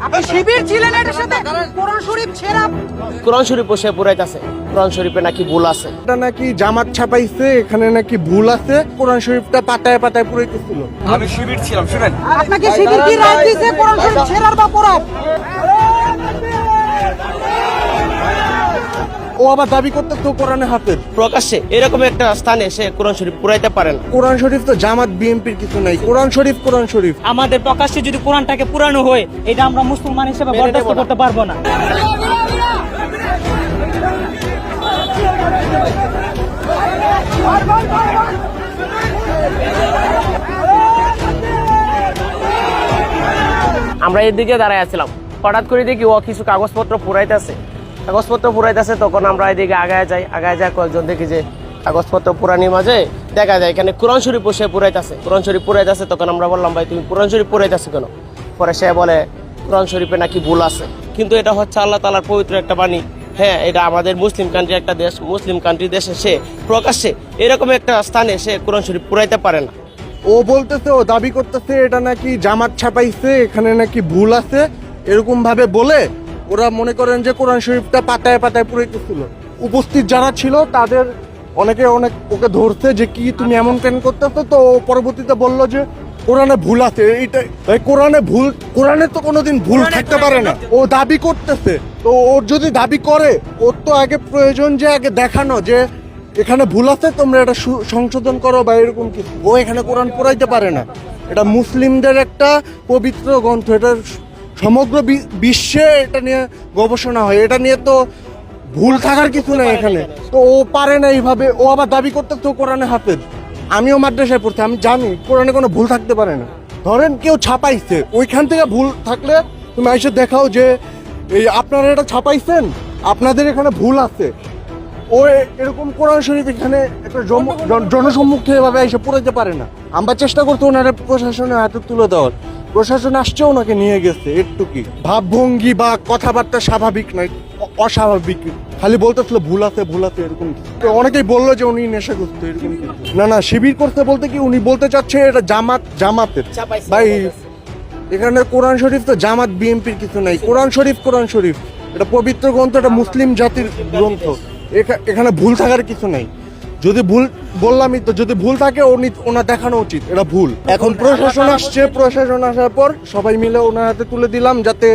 আপনি শিবির ছিলেন এটার সাথে কোরআন শরীফ ছেড়া কোরআন শরীফ বসে পুরাইতেছে, কোরআন শরীফে নাকি ভুল আছে। এটা নাকি জামাত ছাপাইছে, এখানে নাকি ভুল আছে, কোরআন শরীফটা পাতায় পাতায় পুরাইতেছিল। আমি শিবির ছিলাম, শুনেন আপনাকে শিবির কি রায় দিয়েছে কোরআন শরীফ ছেড়ার বা পড়ার? ও আবার দাবি করতেছে ও কোরআনে হাফেজ। প্রকাশ্যে এরকম একটা স্থানে সে কোরআন শরীফ পুরাইতে পারে না। কোরআন শরীফ তো জামাত বিএনপির কিছু নাই, কোরআন শরীফ কোরআন শরীফ। আমাদের প্রকাশ্যে যদি কোরআনটাকে পুরানো হয়, এটা আমরা মুসলমান হিসেবে বরদাস্ত করতে পারবো না। আমরা এদিকে দাঁড়ায় আছিলাম, হঠাৎ করে দেখি ও কিছু কাগজপত্র পুরাইতেছে। তখন আমরা এদিকে আগায় যাই কয়েকজন দেখি যে কাগজপত্র পুরানির মাঝে দেখা যায় এখানে কোরআন শরীফ বসে পুরাইতেছে। তখন আমরা বললাম, ভাই তুমি কোরআন শরীফ পুরাইতেছো কেন? পরে সে বলে কোরআন শরীফে নাকি ভুল আছে, কিন্তু এটা হচ্ছে আল্লাহ তাআলার পবিত্র একটা বাণী। হ্যাঁ, এটা আমাদের মুসলিম কান্ট্রি একটা দেশ, মুসলিম কান্ট্রি দেশে সে প্রকাশ্যে এরকম একটা স্থানে সে কোরআন শরীফ পুরাইতে পারে না। ও বলতেছে, ও দাবি করতেছে এটা নাকি জামাত ছাপাইছে, এখানে নাকি ভুল আছে, এরকম ভাবে বলে ওরা মনে করেন যে কোরআন শরীফটা পাতায় পাতায় পুরাইতেছিল। উপস্থিত যারা ছিল তাদের অনেক ওকে ধরছে যে কি তুমি এমন কেন করতেছো। তো ও পরবর্তীতে বললো যে কোরআনে ভুল আছে। এইটা কোরআনে তো কোনোদিন ভুল থাকতে পারে না। ও দাবি করতেছে, তো ওর যদি দাবি করে, ওর তো আগে প্রয়োজন যে আগে দেখানো যে এখানে ভুল আছে, তোমরা এটা সংশোধন করো বা এরকম কিছু। ও এখানে কোরআন পড়াইতে পারে না। এটা মুসলিমদের একটা পবিত্র গ্রন্থ, এটা সমগ্র বিশ্বে এটা নিয়ে গবেষণা হয়, এটা নিয়ে তো ভুল থাকার কিছু নাই এখানে। তো ও পারে না এইভাবে। ও আবার দাবি করতে তো কোরআনে হাফেজ। আমিও মাদ্রাসায় পড়ছি, আমি জানি কোরআনে কোনো ভুল থাকতে পারে না। ধরেন কেউ ছাপাইছে, ওইখান থেকে ভুল থাকলে তুমি এসে দেখাও যে এই আপনারা এটা ছাপাইছেন, আপনাদের এখানে ভুল আছে। ও এরকম কোরআন শরীফ এখানে একটা জনসম্মুখে এভাবে এসে পড়াইতে পারে না। আমরা চেষ্টা করতে ওনারা প্রশাসনের হাতে তুলে দেওয়ার, প্রশাসন আসছে ওনাকে নিয়ে গেছে। একটুকি ভাবভঙ্গি বা কথাবার্তা স্বাভাবিক নয়, অস্বাভাবিক। খালি বলতেছিল ভুল আছে এরকম। অনেকেই বললো যে উনি নেশাগ্রস্ত এরকম। না শিবির করতে বলতে কি উনি বলতে চাচ্ছে এটা জামাতের। ভাই এখানে কোরআন শরীফ তো জামাত বিএনপির কিছু নাই। কোরআন শরীফ এটা পবিত্র গ্রন্থ, এটা মুসলিম জাতির গ্রন্থ। এখানে ভুল থাকার কিছু নাই। যদি ভুল বললামই তো, যদি ভুল থাকে ওনার দেখানো উচিত এটা ভুল। এখন প্রশাসন আসছে, প্রশাসন আসার পর সবাই মিলে ওনার হাতে তুলে দিলাম, যাতে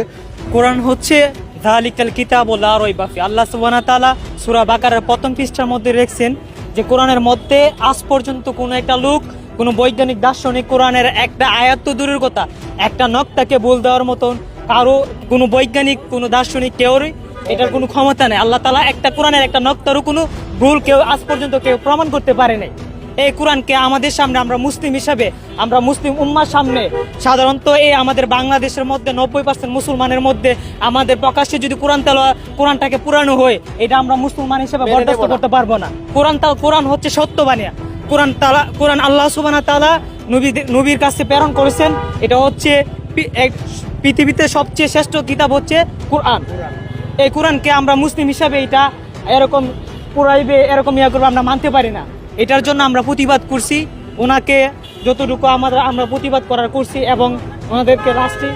কোরআন হচ্ছে যালিকাল কিতাবু লা রাইবা ফি। আল্লাহ সুবহানাহু ওয়া তাআলা সূরা বাকারার প্রথম পৃষ্ঠার মধ্যে লিখছেন যে কোরআনের মধ্যে আজ পর্যন্ত কোনো একটা লোক, কোনো বৈজ্ঞানিক দার্শনিক কোরআনের একটা আয়াত তো দূরের কথা, একটা নক্তাকে ভুল দেওয়ার মতন কারো কোনো বৈজ্ঞানিক কোনো দার্শনিক কেউরই এটার কোনো ক্ষমতা নেই। আল্লাহ তাআলা একটা কোরআনের একটা নক্তারও কোনো ভুল কেউ আজ পর্যন্ত কেউ প্রমাণ করতে পারে নাই। এই কোরআনকে আমাদের সামনে, আমরা মুসলিম হিসাবে, আমরা মুসলিম উম্মার সামনে, সাধারণত এই আমাদের বাংলাদেশের মধ্যে 90% মুসলমানের মধ্যে আমাদের প্রকাশ্যে যদি কোরআনটাকে পুরানো হয়, এটা আমরা মুসলমান হিসেবে বরদাস্ত করতে পারবো না। কোরআন হচ্ছে সত্যবাণী। কোরআন আল্লাহ সুবহানাহু ওয়া তাআলা নবীর কাছে প্রেরণ করেছেন। এটা হচ্ছে পৃথিবীতে সবচেয়ে শ্রেষ্ঠ কিতাব হচ্ছে কোরআন। এই কোরআনকে আমরা মুসলিম হিসাবে এটা এরকম পুরাইবে, এরকম করবে আমরা মানতে পারি না। এটার জন্য আমরা প্রতিবাদ করছি, ওনাকে যতটুকু আমরা প্রতিবাদ করছি এবং ওনাদেরকে রাষ্ট্রে